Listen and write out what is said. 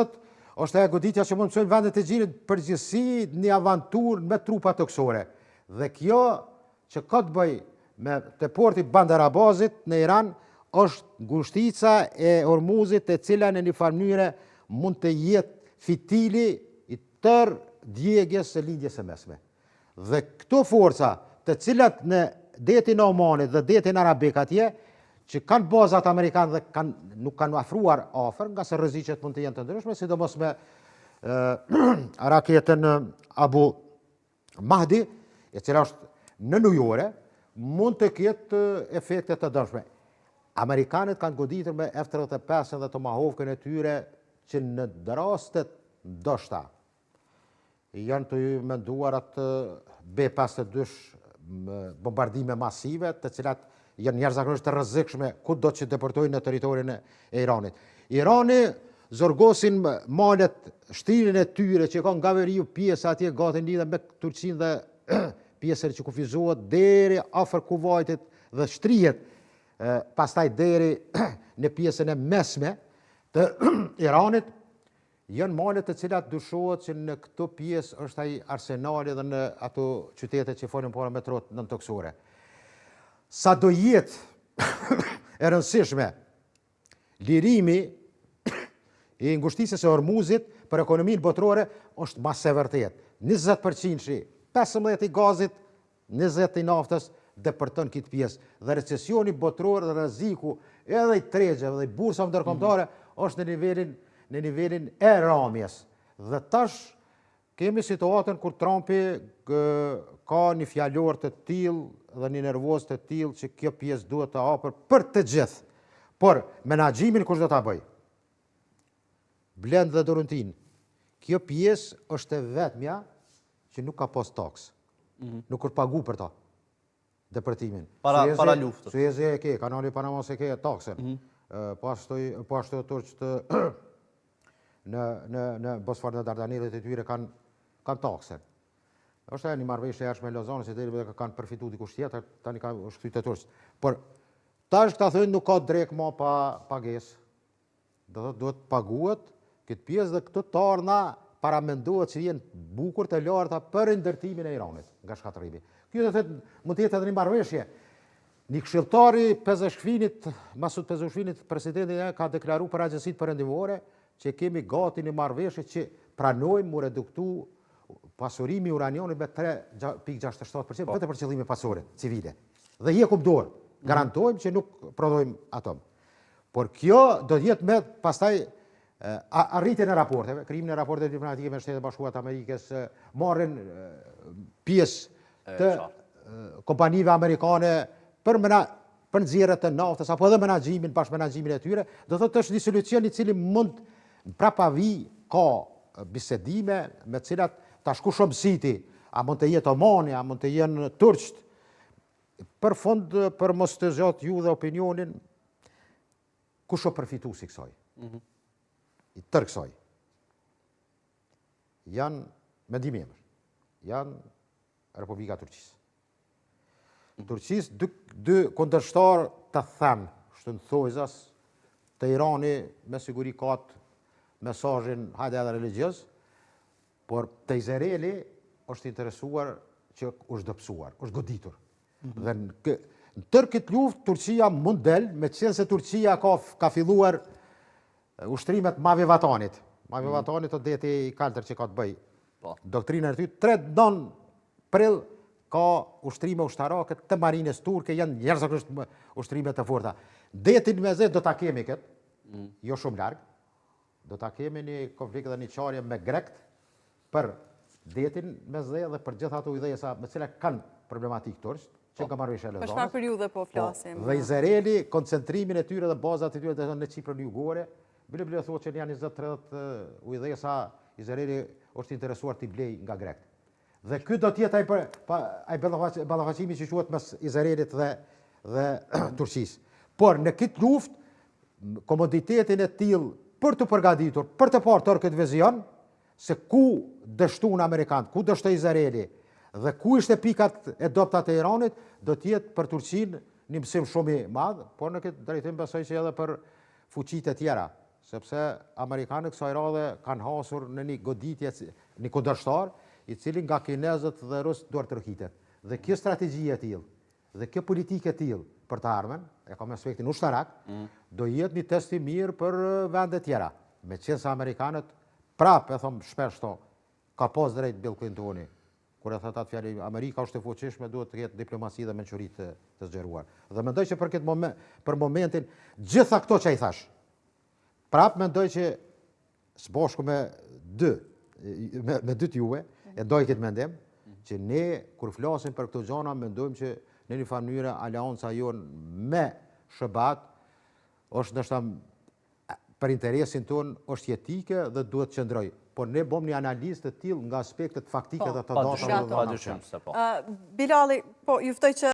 është e goditja që mund të mësojnë vendet e gjirit përgjithësi një avantur me trupa toksore. Dhe kjo që ka të bëj me të porti Bandar Abbazit në Iran është ngushtica e Hormuzit e cila në një farë mënyrë mund të jetë fitili i tërë djegjes së lindjes së mesme. Dhe këto forca të cilat në detin e Omanit dhe detin arabik atje, që kanë bazat amerikanë dhe nuk kanë afruar afër, nga se rreziqet mund të jenë të ndryshme, sidomos me raketën Abu Mahdi, e cila është në ujore, mund të ketë efekte të dëmshme. Amerikanët kanë goditur me F-35 dhe Tomahawkën e tyre që në rastet ndoshta janë të menduar atë B-52 bombardime masive, të cilat janë jashtëzakonisht të rrezikshme kudo që deportojnë në territorin e Iranit. Irani zorgosin malet shtirin e tyre që ka nga veriu pjesë atje gati lidhe me Turqinë dhe pjesën që kufizohet deri afër Kuvajtit dhe shtrihet pastaj deri në pjesën e mesme të Iranit. Janë malet të cilat dyshohet që në këto pjesë është ai arsenali dhe në ato qytete që folën para metrot nëntoksore. Sa do jetë e rëndësishme lirimi i ngushtisjes së Hormuzit për ekonominë botërore është mas e vërtet. 20% 15% i gazit, 20% i naftës depërton këtë pjesë. Dhe recesioni botror dhe rreziku edhe i tregjeve dhe i bursave ndërkombëtare është në nivelin e ramjes. Dhe tash kemi situatën kur Trumpi ka një fjalor të tillë dhe një nervoz të tillë që kjo pjesë duhet të hapur për të gjithë. Por menaxhimin kush do ta bëj? Blend dhe Doruntin. Kjo pjesë është e vetmja që nuk ka pas taks. Nuk është pagu për ta. Depërtimin. Para luftës. Suezi e ke, kanali Panama se ke taksën. Po ashtu turqët në Bosfor dhe Dardanilet e tyre kanë taksën. Është një marrëveshje e jashtme e Lozanës që deri dhe kanë përfituar dikush tjetër, tani ka është kthyer te turqët. Por tash ta thonë nuk ka drek më pa pagesë. Duhet paguhet këtë pjesë dhe këto të ardhna paramendohet që jenë bukur të larta për ndërtimin e Iranit nga shkatërrimi. Kjo do të thotë mund të jetë edhe një marrëveshje. Një këshilltari Pezeshkvinit, Masud Pezeshkvinit, presidenti ka deklaruar për agjencitë perëndimore që kemi gati një marrëveshje që pranojmë mu reduktu pasurimi uranionit me 3.67% vetëm për qëllime pasore, civile. Dhe jekum dorë, garantojmë që nuk prodhojmë atom. Por kjo do të jetë me pastaj arritjen e raporteve, krijimin e raporteve diplomatike me Shtetet Bashkuara të Amerikës, marrin pjesë të kompanive amerikane për nxjerrje të naftës apo edhe menaxhimin, bashkëmenaxhimin e tyre, do thotë është një solucion i cili mund prapavi ka bisedime me cilat tash kush mësiti, a mund të jetë Omani, a mund të jenë turqët. Për fund, për mos të zgjat ju dhe opinionin, kush o përfituesi kësaj? I tërë kësaj. Janë mendimi emër. Janë Republika Turqisë. Turqisë dy kundërshtar të thënë, shtunë të Irani me siguri ka mesazhin hajde edhe religjioz, por të Izraeli është interesuar që është dëpsuar, është goditur. Dhe në tërë këtë luftë Turqia mund del, me qenë se Turqia ka filluar ushtrimet Mavi Vatanit. Mavi Vatanit o deti i kaltër që ka të bëj. Doktrina e ty, 3 prill ka ushtrime ushtarake të marines turke, janë njerëzisht ushtrime të forta. Detin me zë do ta kemi këtë, jo shumë larg. Do ta kemi një konflikt dhe një qarje me grekt për detin me zë dhe për gjithë ato idhesa me cilat kanë problematik turqë, që nga marrëveshja e Lozanës. Për çfarë periudhe po flasim? Dhe Izraeli, koncentrimin e tyre dhe bazat e tyre në Kiprën jugore, bile thotë që janë 20-30 idhesa, Izraeli është interesuar t'i blej nga grekt. Dhe ky do të jetë ai ballafaqimi që quhet mes Izraelit dhe Turqisë. Por në këtë luftë, komoditetin e tillë për të përgatitur, për të parë tërë këtë vizion, se ku dështuan amerikanët, ku dështoi Izraeli dhe ku ishte pikat e dobta të Iranit, do të jetë për Turqinë një mësim shumë i madh, por në këtë drejtim besoj që edhe për fuqitë e tjera, sepse Amerikanët kësaj radhe kanë hasur në një goditje, një kundërshtar, i cili nga kinezët dhe rusët duhet të rëkitet. Dhe kjo strategji e tillë, dhe kjo politikë e tillë për të ardhmen, e kam aspektin ushtarak, do jetë një test i mirë për vendet tjera. Me qenë se Amerikanët, prapë e thom shpesh to, ka pas drejt Bill Clintoni, kur e thot atë fjalë, Amerika është e fuqishme, duhet të ketë diplomaci dhe mençuri të zgjeruar. Dhe mendoj që për momentin, gjitha këto që ai thash, prapë mendoj që së bashku me dy juve, e doj këtë mendim, që ne, kur flasim për këto gjana, mendojmë që në një farë mënyrë aleanca jonë me SBA është ndoshta për interesin tonë është jetike dhe duhet të qëndroj. Por ne bëm një analizë të tillë nga aspektet faktike dhe të datave. Pa dyshim se po. Bilali, po juftoj që